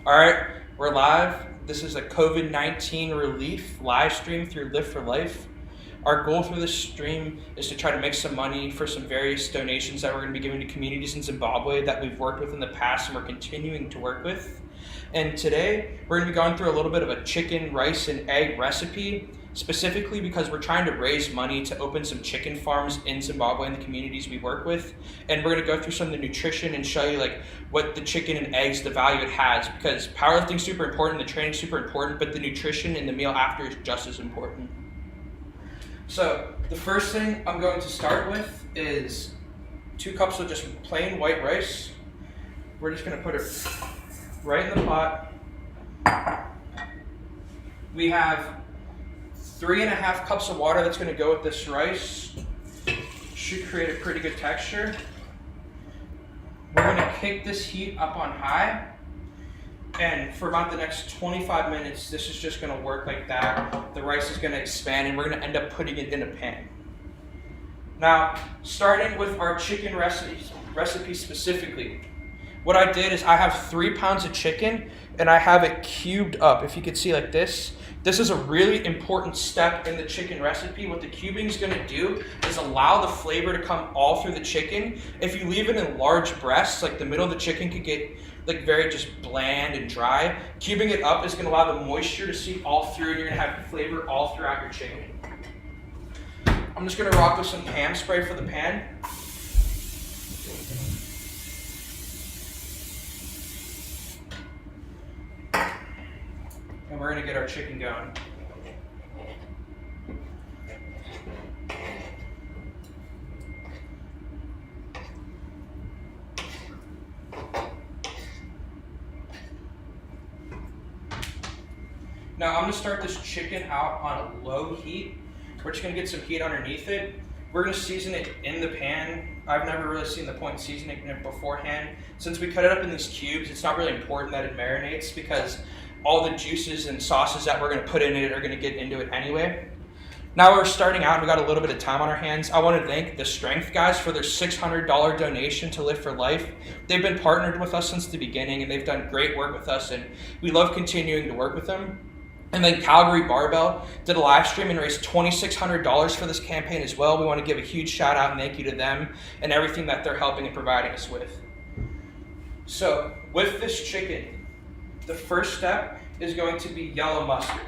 All right, we're live. This is a COVID-19 relief live stream through Live for Life. Our goal through this stream is to try to make some money for some various donations that we're going to be giving to communities in Zimbabwe that we've worked with in the past and we're continuing to work with. And today, we're going to be going through a little bit of a chicken, rice, and egg recipe, specifically because we're trying to raise money to open some chicken farms in Zimbabwe and the communities we work with. And we're going to go through some of the nutrition and show you like what the chicken and eggs, the value it has, because powerlifting's super important, the training's super important, but the nutrition and the meal after is just as important. So the first thing I'm going to start with is 2 cups of just plain white rice. We're just going to put it right in the pot. We have 3.5 cups of water that's going to go with this rice. Should create a pretty good texture. We're going to kick this heat up on high. And for about the next 25 minutes, this is just going to work like that. The rice is going to expand and we're going to end up putting it in a pan. Now, starting with our chicken recipe specifically, what I did is I have 3 pounds of chicken and I have it cubed up. If you could see like this. This is a really important step in the chicken recipe. What the cubing is going to do is allow the flavor to come all through the chicken. If you leave it in large breasts, like the middle of the chicken could get like very just bland and dry. Cubing it up is going to allow the moisture to seep all through and you're going to have flavor all throughout your chicken. I'm just going to rock with some ham spray for the pan. And we're going to get our chicken going. Now I'm going to start this chicken out on a low heat. We're just going to get some heat underneath it. We're going to season it in the pan. I've never really seen the point in seasoning it beforehand. Since we cut it up in these cubes, it's not really important that it marinates because all the juices and sauces that we're going to put in it are going to get into it anyway. Now we're starting out and we got a little bit of time on our hands. I want to thank the Strength guys for their $600 donation to Live for Life. They've been partnered with us since the beginning and they've done great work with us and we love continuing to work with them. And then Calgary Barbell did a live stream and raised $2,600 for this campaign as well. We want to give a huge shout out and thank you to them and everything that they're helping and providing us with. So with this chicken, the first step is going to be yellow mustard.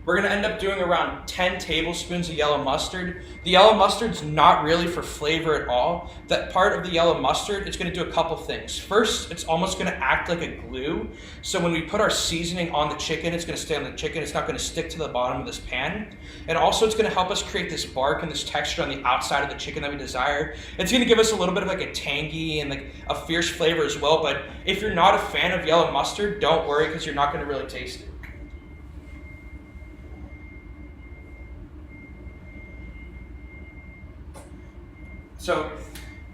We're going to end up doing around 10 tablespoons of yellow mustard. The yellow mustard's not really for flavor at all. That part of the yellow mustard, it's going to do a couple things. First, it's almost going to act like a glue. So when we put our seasoning on the chicken, it's going to stay on the chicken. It's not going to stick to the bottom of this pan. And also it's going to help us create this bark and this texture on the outside of the chicken that we desire. It's going to give us a little bit of like a tangy and like a fierce flavor as well. But if you're not a fan of yellow mustard, don't worry because you're not going to really taste it. So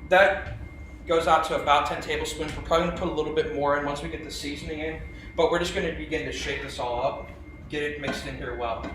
that goes out to about 10 tablespoons. We're probably going to put a little bit more in once we get the seasoning in, but we're just going to begin to shake this all up, get it mixed in here well.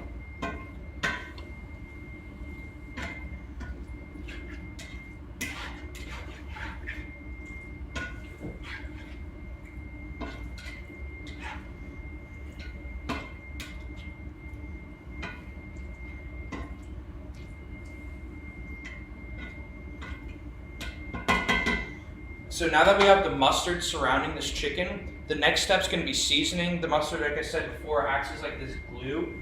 So now that we have the mustard surrounding this chicken, the next step is going to be seasoning. The mustard, like I said before, acts as like this glue.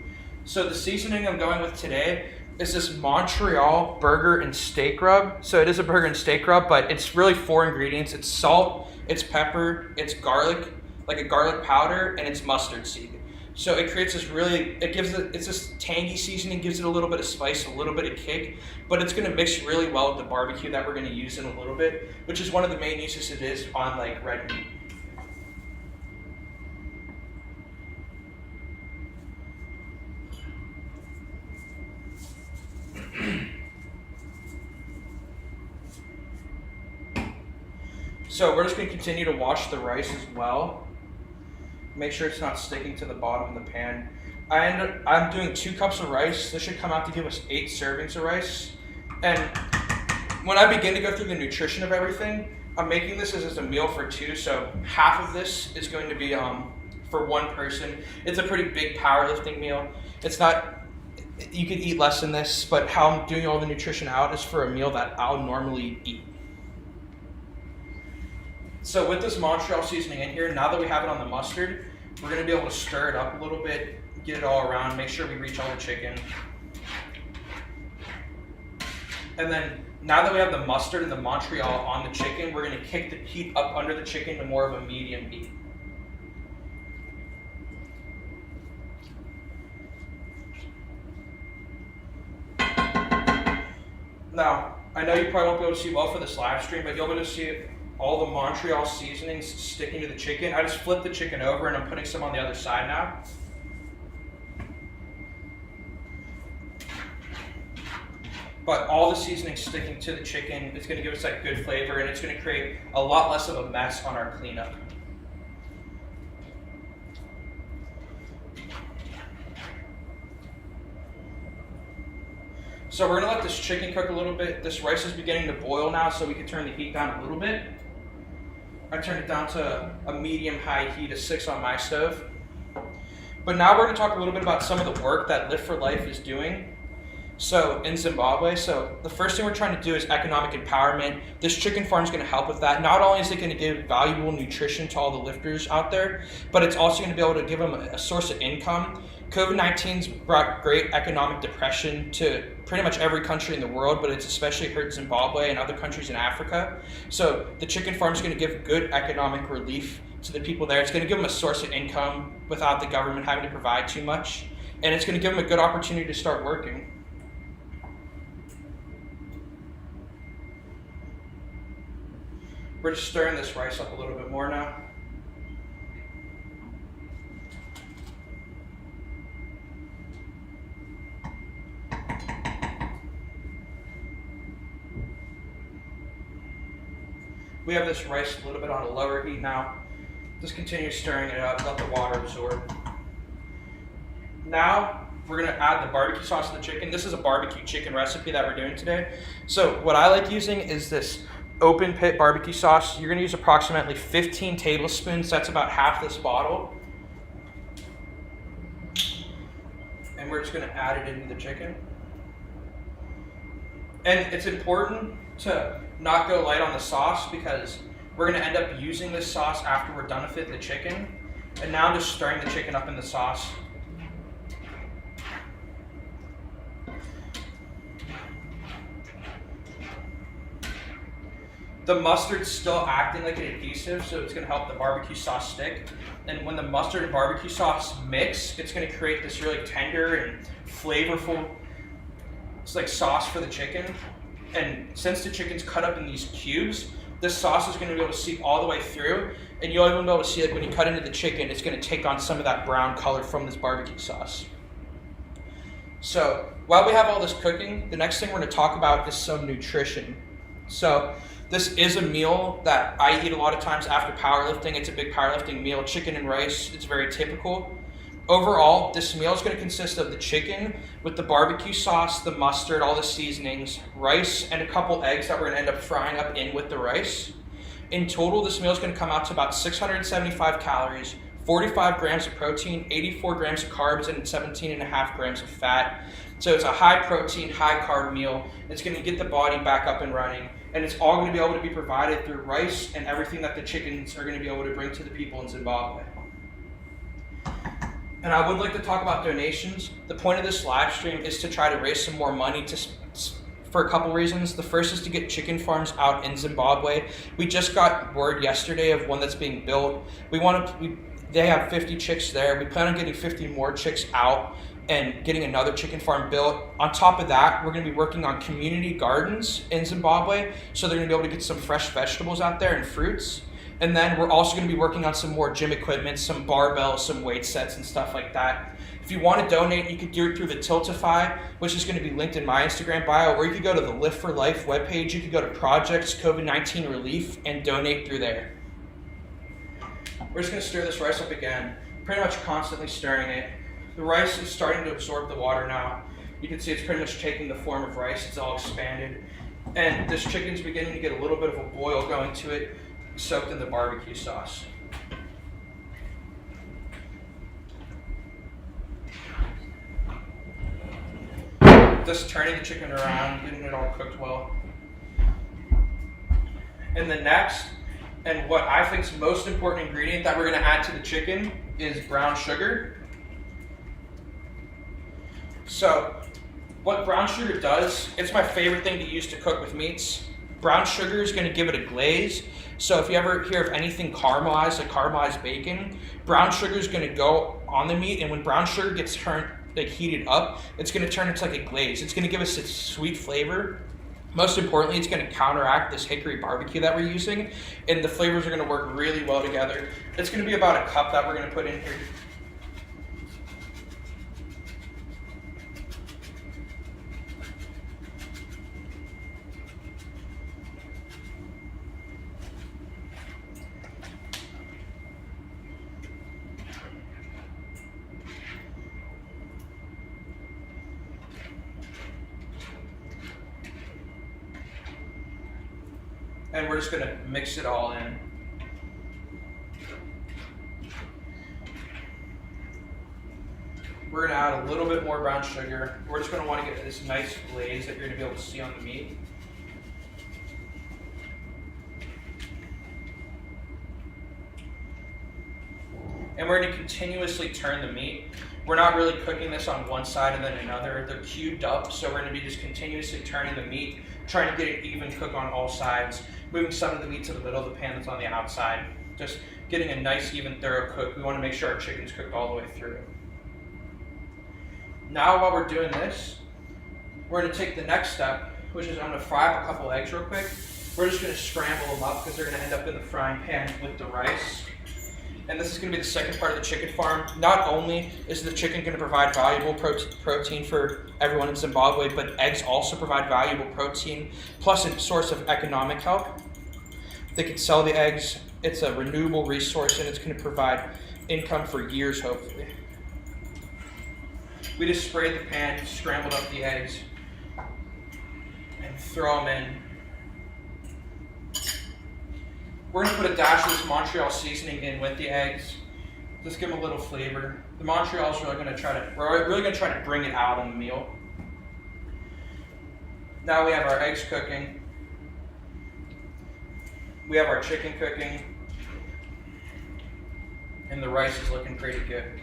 So the seasoning I'm going with today is this Montreal burger and steak rub. So it is a burger and steak rub, but it's really 4 ingredients. It's salt, it's pepper, it's garlic, like a garlic powder, and it's mustard seed. So it creates this it's this tangy seasoning, gives it a little bit of spice, a little bit of kick, but it's going to mix really well with the barbecue that we're going to use in a little bit, which is one of the main uses it is on like red meat. So we're just going to continue to wash the rice as well. Make sure it's not sticking to the bottom of the pan. I'm doing 2 cups of rice. This should come out to give us 8 servings of rice. And when I begin to go through the nutrition of everything, I'm making this as a meal for two, so half of this is going to be for one person. It's a pretty big powerlifting meal. It's not, you could eat less than this, but how I'm doing all the nutrition out is for a meal that I'll normally eat. So with this Montreal seasoning in here, now that we have it on the mustard, we're going to be able to stir it up a little bit, get it all around, make sure we reach all the chicken. And then now that we have the mustard and the Montreal on the chicken, we're going to kick the heat up under the chicken to more of a medium heat. Now, I know you probably won't be able to see well for this live stream, but you'll be able to see all the Montreal seasonings sticking to the chicken. I just flipped the chicken over and I'm putting some on the other side now. But all the seasoning sticking to the chicken, it's going to give us that good flavor, and it's going to create a lot less of a mess on our cleanup. So we're going to let this chicken cook a little bit. This rice is beginning to boil now, so we can turn the heat down a little bit. I turned it down to a medium-high heat of 6 on my stove. But now we're going to talk a little bit about some of the work that Lift for Life is doing. So in Zimbabwe, so the first thing we're trying to do is economic empowerment. This chicken farm is going to help with that. Not only is it going to give valuable nutrition to all the lifters out there, but it's also going to be able to give them a source of income. COVID-19's brought great economic depression to pretty much every country in the world, but it's especially hurt Zimbabwe and other countries in Africa. So the chicken farm is going to give good economic relief to the people there. It's going to give them a source of income without the government having to provide too much. And it's going to give them a good opportunity to start working. We're just stirring this rice up a little bit more now. We have this rice a little bit on a lower heat now. Just continue stirring it up, let the water absorb. Now, we're gonna add the barbecue sauce to the chicken. This is a barbecue chicken recipe that we're doing today. So what I like using is this open pit barbecue sauce. You're gonna use approximately 15 tablespoons. That's about half this bottle. And we're just gonna add it into the chicken. And it's important to not go light on the sauce because we're gonna end up using this sauce after we're done with it, the chicken. And now I'm just stirring the chicken up in the sauce. The mustard's still acting like an adhesive, so it's going to help the barbecue sauce stick. And when the mustard and barbecue sauce mix, it's going to create this really tender and flavorful, it's like sauce for the chicken. And since the chicken's cut up in these cubes, this sauce is going to be able to seep all the way through, and you'll even be able to see, like, when you cut into the chicken, it's going to take on some of that brown color from this barbecue sauce. So while we have all this cooking, the next thing we're going to talk about is some nutrition. So this is a meal that I eat a lot of times after powerlifting. It's a big powerlifting meal, chicken and rice. It's very typical. Overall, this meal is going to consist of the chicken with the barbecue sauce, the mustard, all the seasonings, rice, and a couple eggs that we're going to end up frying up in with the rice. In total, this meal is going to come out to about 675 calories, 45 grams of protein, 84 grams of carbs, and 17.5 grams of fat. So it's a high protein, high carb meal. It's going to get the body back up and running. And it's all going to be able to be provided through rice and everything that the chickens are going to be able to bring to the people in Zimbabwe. And I would like to talk about donations. The point of this live stream is to try to raise some more money for a couple reasons. The first is to get chicken farms out in Zimbabwe. We just got word yesterday of one that's being built. They have 50 chicks there. We plan on getting 50 more chicks out and getting another chicken farm built. On top of that, we're going to be working on community gardens in Zimbabwe, so they're going to be able to get some fresh vegetables out there and fruits. And then we're also going to be working on some more gym equipment, some barbells, some weight sets and stuff like that. If you want to donate, you could do it through the Tiltify, which is going to be linked in my Instagram bio, or you could go to the Lift for Life webpage. You could go to Projects COVID-19 Relief and donate through there. We're just going to stir this rice up again, pretty much constantly stirring it. The rice is starting to absorb the water now. You can see it's pretty much taking the form of rice. It's all expanded. And this chicken's beginning to get a little bit of a boil going to it, soaked in the barbecue sauce. Just turning the chicken around, getting it all cooked well. And the next, and what I think is the most important ingredient that we're going to add to the chicken is brown sugar. So what brown sugar does, it's my favorite thing to use to cook with meats. Brown sugar is going to give it a glaze. So if you ever hear of anything caramelized, like caramelized bacon, brown sugar is going to go on the meat, and when brown sugar gets heated up, it's going to turn into like a glaze. It's going to give us a sweet flavor. Most importantly, it's going to counteract this hickory barbecue that we're using, and the flavors are going to work really well together. It's going to be about a cup that we're going to put in here. And we're just going to mix it all in. We're going to add a little bit more brown sugar. We're just going to want to get this nice glaze that you're going to be able to see on the meat. And we're going to continuously turn the meat. We're not really cooking this on one side and then another. They're cubed up, so we're going to be just continuously turning the meat, trying to get it even cook on all sides, moving some of the meat to the middle of the pan that's on the outside, just getting a nice, even, thorough cook. We want to make sure our chicken's cooked all the way through. Now, while we're doing this, we're going to take the next step, which is I'm going to fry up a couple eggs real quick. We're just going to scramble them up because they're going to end up in the frying pan with the rice. And this is going to be the second part of the chicken farm. Not only is the chicken going to provide valuable protein for everyone in Zimbabwe, but eggs also provide valuable protein, plus a source of economic help. They can sell the eggs. It's a renewable resource, and it's going to provide income for years, hopefully. We just sprayed the pan, scrambled up the eggs, and throw them in. We're going to put a dash of this Montreal seasoning in with the eggs. Just give them a little flavor. The Montreal is really going to try to bring it out on the meal. Now we have our eggs cooking. We have our chicken cooking. And the rice is looking pretty good.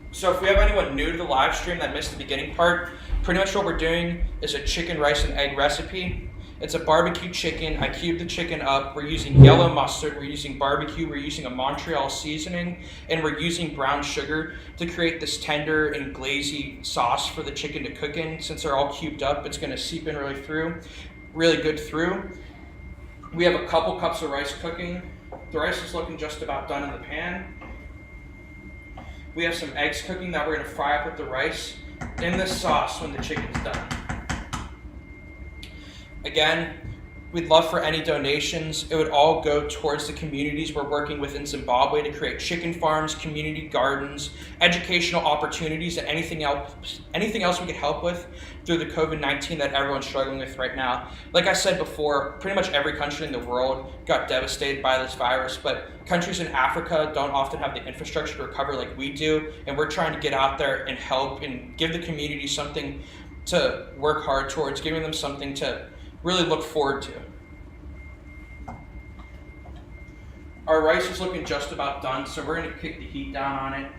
So if we have anyone new to the live stream that missed the beginning part, pretty much what we're doing is a chicken, rice, and egg recipe. It's a barbecue chicken. I cubed the chicken up. We're using yellow mustard. We're using barbecue. We're using a Montreal seasoning. And we're using brown sugar to create this tender and glazy sauce for the chicken to cook in. Since they're all cubed up, it's going to seep in really good through. We have a couple cups of rice cooking. The rice is looking just about done in the pan. We have some eggs cooking that we're going to fry up with the rice in this sauce when the chicken's done. Again, we'd love for any donations. It would all go towards the communities we're working with in Zimbabwe to create chicken farms, community gardens, educational opportunities, and anything else we could help with through the COVID-19 that everyone's struggling with right now. Like I said before, pretty much every country in the world got devastated by this virus, but countries in Africa don't often have the infrastructure to recover like we do, and we're trying to get out there and help and give the community something to work hard towards, giving them something to really look forward to. Our rice is looking just about done, so we're going to kick the heat down on it.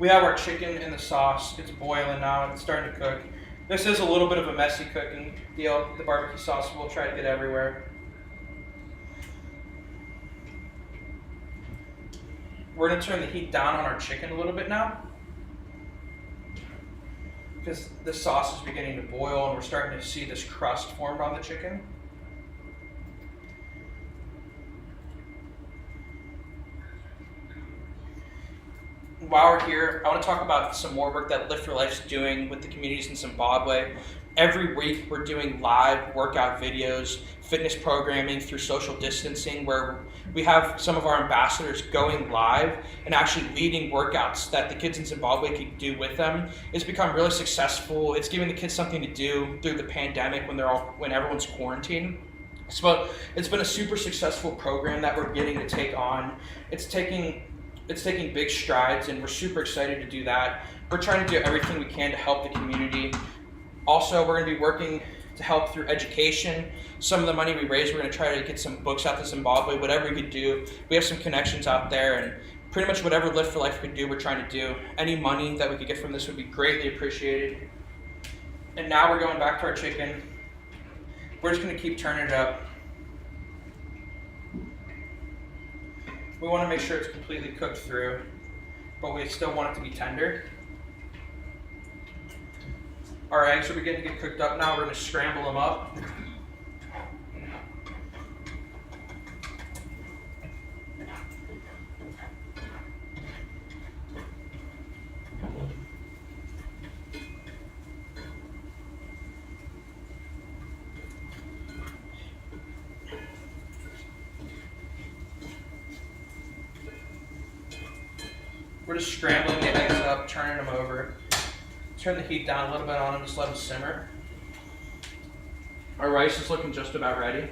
We have our chicken in the sauce. It's boiling now. It's starting to cook. This is a little bit of a messy cooking deal. The barbecue sauce will try to get everywhere. We're going to turn the heat down on our chicken a little bit now, because the sauce is beginning to boil and we're starting to see this crust formed on the chicken. While we're here, I want to talk about some more work that Lift for Life's doing with the communities in Zimbabwe. every week we're doing live workout videos, fitness programming through social distancing, where we have some of our ambassadors going live and actually leading workouts that the kids in Zimbabwe can do with them. It's become really successful. It's giving the kids something to do through the pandemic when everyone's quarantined. So it's been a super successful program that we're getting to take on. It's taking big strides, and we're super excited to do that. We're trying to do everything we can to help the community. Also, we're going to be working to help through education. Some of the money we raise, we're going to try to get some books out to Zimbabwe, whatever we could do. We have some connections out there, and pretty much whatever Lift for Life could do, we're trying to do. Any money that we could get from this would be greatly appreciated. And now we're going back to our chicken. We're just going to keep turning it up. We want to make sure it's completely cooked through, but we still want it to be tender. Our eggs are beginning to get cooked up now. We're going to scramble them up. We're just scrambling the eggs up, turning them over. Turn the heat down a little bit on them, just let them simmer. Our rice is looking just about ready.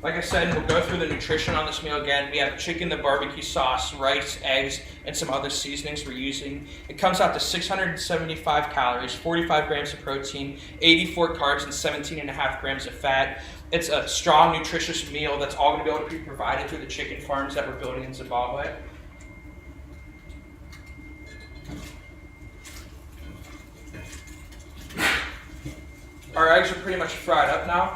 Like I said, we'll go through the nutrition on this meal again. We have chicken, the barbecue sauce, rice, eggs, and some other seasonings we're using. It comes out to 675 calories, 45 grams of protein, 84 carbs, and 17.5 grams of fat. It's a strong, nutritious meal that's all going to be able to be provided through the chicken farms that we're building in Zimbabwe. Our eggs are pretty much fried up now,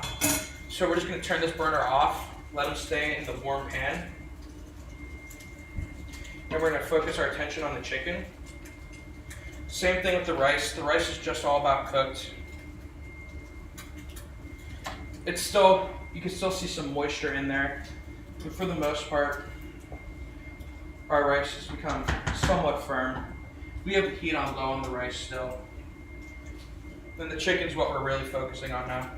so we're just going to turn this burner off, let them stay in the warm pan, and we're going to focus our attention on the chicken. Same thing with the rice. The rice is just all about cooked. It's still, you can still see some moisture in there, but for the most part, our rice has become somewhat firm. We have the heat on low on the rice still. Then the chicken's what we're really focusing on now.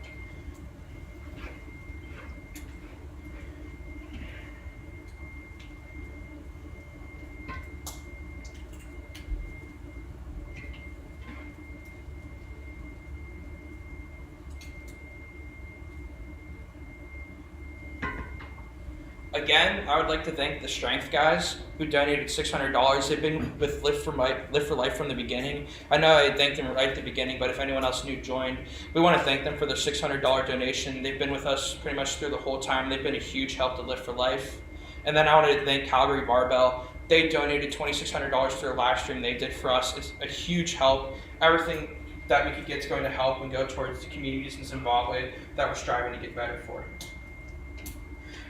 Again, I would like to thank the Strength guys who donated $600. They've been with Lift for Life from the beginning. I know I thanked them right at the beginning, but if anyone else new joined, we want to thank them for their $600 donation. They've been with us pretty much through the whole time. They've been a huge help to Lift for Life. And then I wanted to thank Calgary Barbell. They donated $2,600 through a live stream they did for us. It's a huge help. Everything that we could get is going to help and go towards the communities in Zimbabwe that we're striving to get better for.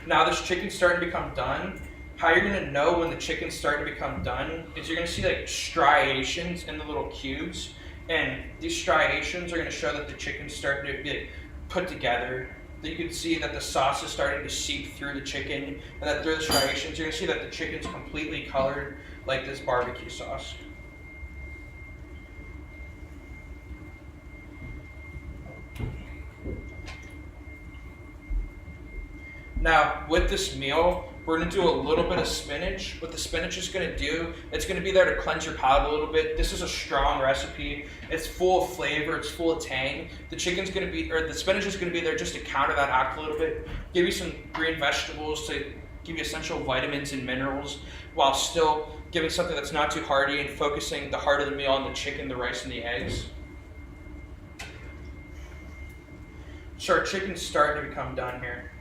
Now this chicken's starting to become done. How you're gonna know when the chicken's starting to become done is you're gonna see like striations in the little cubes, and these striations are gonna show that the chicken's starting to be put together. You can see that the sauce is starting to seep through the chicken, and that through the striations, you're gonna see that the chicken's completely colored like this barbecue sauce. Now, with this meal, we're going to do a little bit of spinach. What the spinach is going to do, it's going to be there to cleanse your palate a little bit. This is a strong recipe. It's full of flavor. It's full of tang. The spinach is going to be there just to counter that act a little bit, give you some green vegetables to give you essential vitamins and minerals, while still giving something that's not too hearty and focusing the heart of the meal on the chicken, the rice, and the eggs. So our chicken's starting to become done here.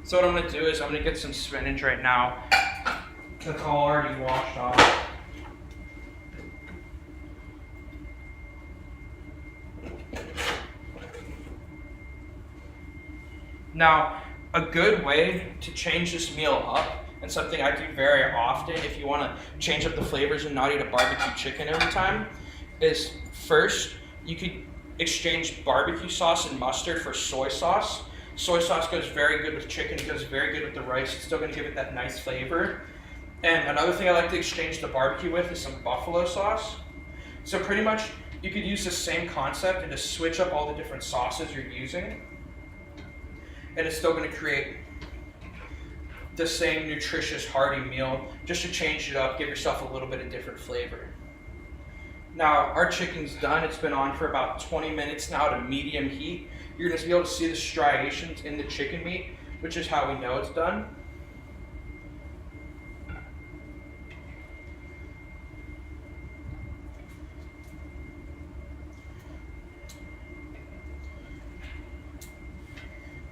So what I'm going to do is I'm going to get some spinach right now. That's all already washed off. Now, a good way to change this meal up, and something I do very often if you want to change up the flavors and not eat a barbecue chicken every time, is first you could exchange barbecue sauce and mustard for soy sauce. Soy sauce goes very good with chicken, it goes very good with the rice. It's still gonna give it that nice flavor. And another thing I like to exchange the barbecue with is some buffalo sauce. So pretty much you could use the same concept and just switch up all the different sauces you're using. And it's still gonna create the same nutritious, hearty meal, just to change it up, give yourself a little bit of different flavor. Now, our chicken's done. It's been on for about 20 minutes now at a medium heat. You're gonna be able to see the striations in the chicken meat, which is how we know it's done.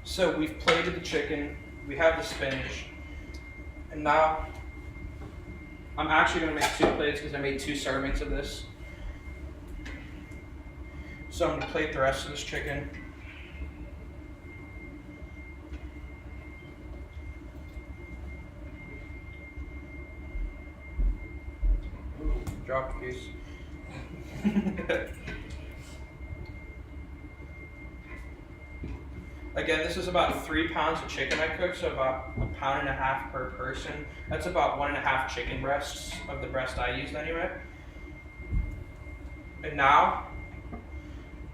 So we've plated the chicken, we have the spinach, and now I'm actually gonna make 2 plates because I made 2 servings of this. So I'm gonna plate the rest of this chicken. Ooh, dropped a piece. Again, this is about 3 pounds of chicken I cooked, so about 1.5 pounds per person. That's about 1.5 chicken breasts of the breast I used anyway. And now,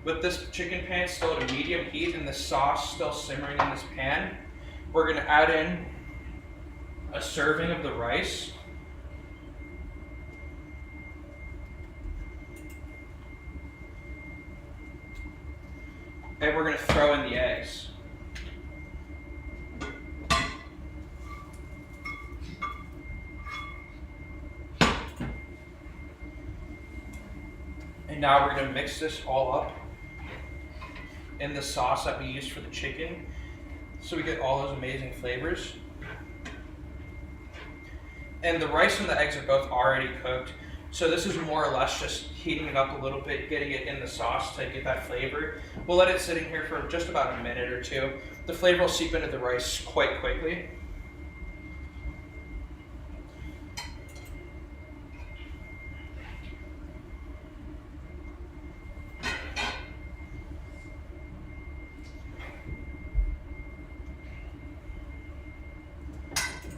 with this chicken pan still at a medium heat and the sauce still simmering in this pan, we're gonna add in a serving of the rice. And we're gonna throw in the eggs. And now we're gonna mix this all up in the sauce that we used for the chicken, so we get all those amazing flavors. And the rice and the eggs are both already cooked, so this is more or less just heating it up a little bit, getting it in the sauce to get that flavor. We'll let it sit in here for just about a minute or 2. The flavor will seep into the rice quite quickly.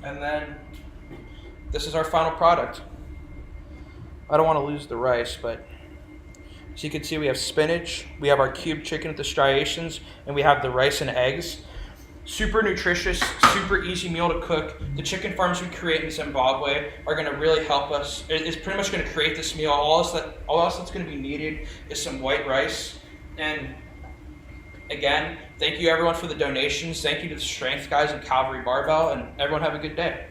And then this is our final product. I don't want to lose the rice, but as you can see, we have spinach, we have our cubed chicken with the striations, and we have the rice and eggs. Super nutritious, super easy meal to cook. The chicken farms we create in Zimbabwe are going to really help us. It's pretty much going to create this meal. All else that's going to be needed is some white rice. And again, thank you everyone for the donations. Thank you to the Strength guys and Calvary Barbell, and everyone have a good day.